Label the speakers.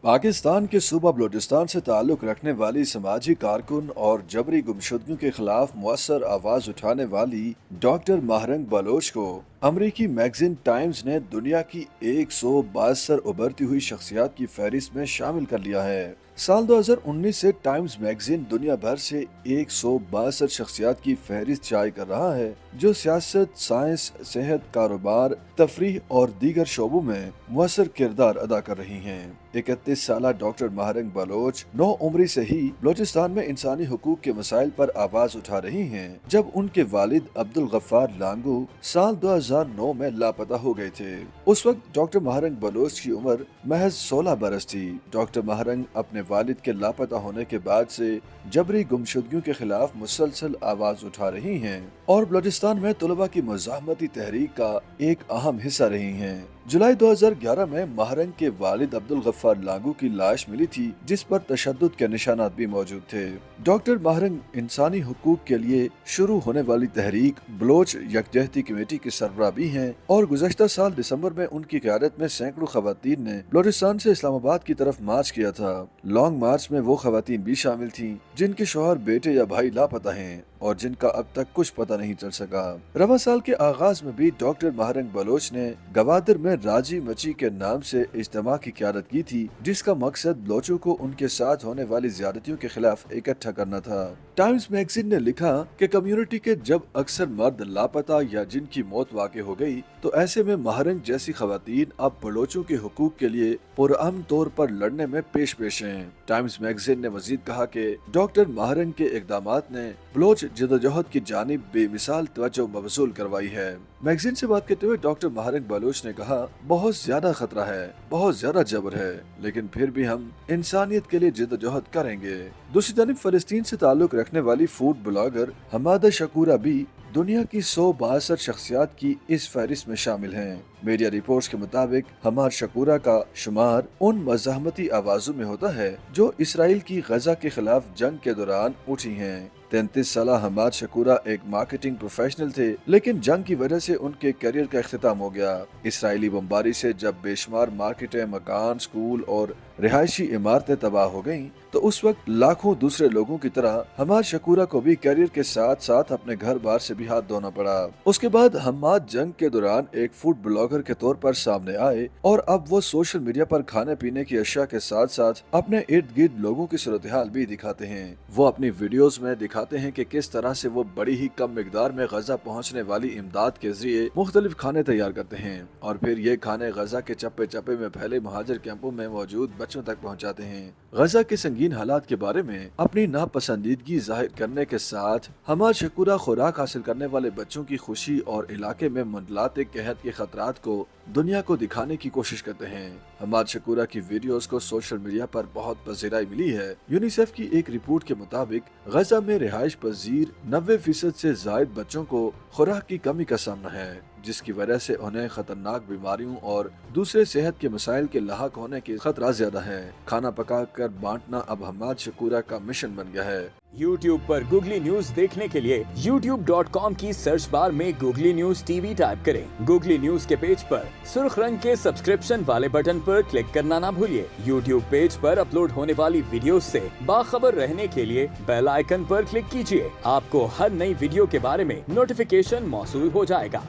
Speaker 1: पाकिस्तान के सूबा बलूचिस्तान से ताल्लुक रखने वाली समाजी कारकुन और जबरी गुमशुदगियों के खिलाफ मुअस्सर आवाज उठाने वाली डॉक्टर महरंग बलोच को अमरीकी मैगजीन टाइम्स ने दुनिया की 162 उभरती हुई शख्सियात की फहरिस्त में शामिल कर लिया है। साल 2019 से टाइम्स मैगजीन दुनिया भर से 162 शख्सियात की फहरिस्त शाये कर रहा है जो सियासत, साइंस, सेहत, कारोबार, तफरीह और दीगर शोबों में मुअस्सर किरदार अदा कर रही हैं। 31 साल डॉक्टर महरंग बलोच 9 उम्री से ही बलूचिस्तान में इंसानी हुकूक के मसाइल पर आवाज उठा रही हैं, जब उनके वालिद अब्दुल गफ्फार लांगू साल 2009 में लापता हो गए थे। उस वक्त डॉक्टर महरंग बलोच की उम्र महज 16 बरस थी। डॉक्टर महरंग अपने वालिद के लापता होने के बाद से जबरी गुमशुदगियों के खिलाफ मुसलसल आवाज उठा रही हैं और बलूचिस्तान में तलबा की मुज़ाहमती तहरीक का एक अहम हिस्सा रही हैं। जुलाई 2011 में महरंग के वालिद अब्दुल गफ्फार लांगू की लाश मिली थी, जिस पर तशद्दुद के निशानात भी मौजूद थे। डॉक्टर महरंग इंसानी हुकूक के लिए शुरू होने वाली तहरीक बलोच यकजहती कमेटी के सरबराह भी हैं और गुज़श्ता साल दिसंबर में उनकी क़यादत में सैकड़ों खवातीन ने बलूचिस्तान से इस्लामाबाद की तरफ मार्च किया था। लॉन्ग मार्च में वो खवातीन भी शामिल थीं जिनके शौहर, बेटे या भाई लापता हैं और जिनका अब तक कुछ पता नहीं चल सका। रवां साल के आगाज में भी डॉक्टर महरंग बलोच ने गवादर में राजी मची के नाम से इज्तिमा की क़यादत की थी, जिसका मकसद बलोचों को उनके साथ होने वाली ज्यादतियों के खिलाफ इकट्ठा करना था। टाइम्स मैगजीन ने लिखा कि कम्युनिटी के जब अक्सर मर्द लापता या जिनकी मौत वाक़ई हो गई, तो ऐसे में महरंग जैसी खवातीन अब बलोचों के हुकूक के लिए पुरअमन तौर पर लड़ने में पेश पेश हैं। टाइम्स मैगजीन ने मजीद कहा कि डॉक्टर महरंग के इक़दामात ने बलोच जदोजहद की जानिब बेमिसाल तवज्जो मबसूल करवाई है। मैगजीन से बात करते हुए डॉक्टर महरंग बलोच ने कहा, बहुत ज्यादा खतरा है, बहुत ज्यादा जबर है, लेकिन फिर भी हम इंसानियत के लिए जदोजहद करेंगे। दूसरी तरफ फलस्तीन से ताल्लुक रखने वाली फूड ब्लॉगर हमादा शकूरा भी दुनिया की 162 शख्सियात की इस फहरिस्त में शामिल हैं। मीडिया रिपोर्ट्स के मुताबिक हमाद शकूरा का शुमार उन मज़ाहमती आवाज़ों में होता है जो इसराइल की गजा के खिलाफ जंग के दौरान उठी हैं। 33 साल हमाद शकूरा एक मार्केटिंग प्रोफेशनल थे, लेकिन जंग की वजह से उनके करियर का इख्तिताम हो गया। इसराइली बमबारी से जब बेशुमार मार्केटें, मकान, स्कूल और रिहायशी इमारतें तबाह हो गईं, तो उस वक्त लाखों दूसरे लोगों की तरह हमाद शकूरा को भी करियर के साथ साथ अपने घर बार से भी हाथ धोना पड़ा। उसके बाद हमाद जंग के दौरान एक फूड ब्लॉगर के तौर पर सामने आए और अब वो सोशल मीडिया पर खाने पीने की अशिया के साथ साथ अपने इर्द गिर्द लोगों की सूरत हाल भी दिखाते हैं। वो अपनी वीडियोस में दिखाते हैं कि किस तरह से वो बड़ी ही कम मिकदार में गजा पहुंचने वाली इमदाद के जरिए मुख्तलिफ खाने तैयार करते हैं और फिर ये खाने गजा के चप्पे चप्पे में फैले महाजर कैंपों में मौजूद बच्चों तक पहुंचाते हैं। गजा के संगीन हालात के बारे में अपनी नापसंदीदगी जाहिर करने के साथ हमाद शकूरा खुराक हासिल करने वाले बच्चों की खुशी और इलाके में मंडलाते कहत के खतरात को दुनिया को दिखाने की कोशिश करते हैं। हमाद शकूरा की वीडियोस को सोशल मीडिया पर बहुत पज़ीराई मिली है। यूनिसेफ की एक रिपोर्ट के मुताबिक गजा में रिहाइश पजीर 90% से जायद बच्चों को खुराक की कमी का सामना है, जिसकी वजह से उन्हें खतरनाक बीमारियों और दूसरे सेहत के मसाइल के लाहक होने की खतरा ज्यादा है। खाना पका कर बांटना अब हमाद शकूरा का मिशन बन गया है।
Speaker 2: YouTube पर गूगली न्यूज देखने के लिए youtube.com की सर्च बार में गूगली न्यूज टीवी टाइप करें। गूगली न्यूज के पेज पर सुर्ख रंग के सब्सक्रिप्शन वाले बटन पर क्लिक करना ना भूलिए। YouTube पेज पर अपलोड होने वाली वीडियोस से बाखबर रहने के लिए बेल आइकन पर क्लिक कीजिए। आपको हर नई वीडियो के बारे में नोटिफिकेशन मौसूल हो जाएगा।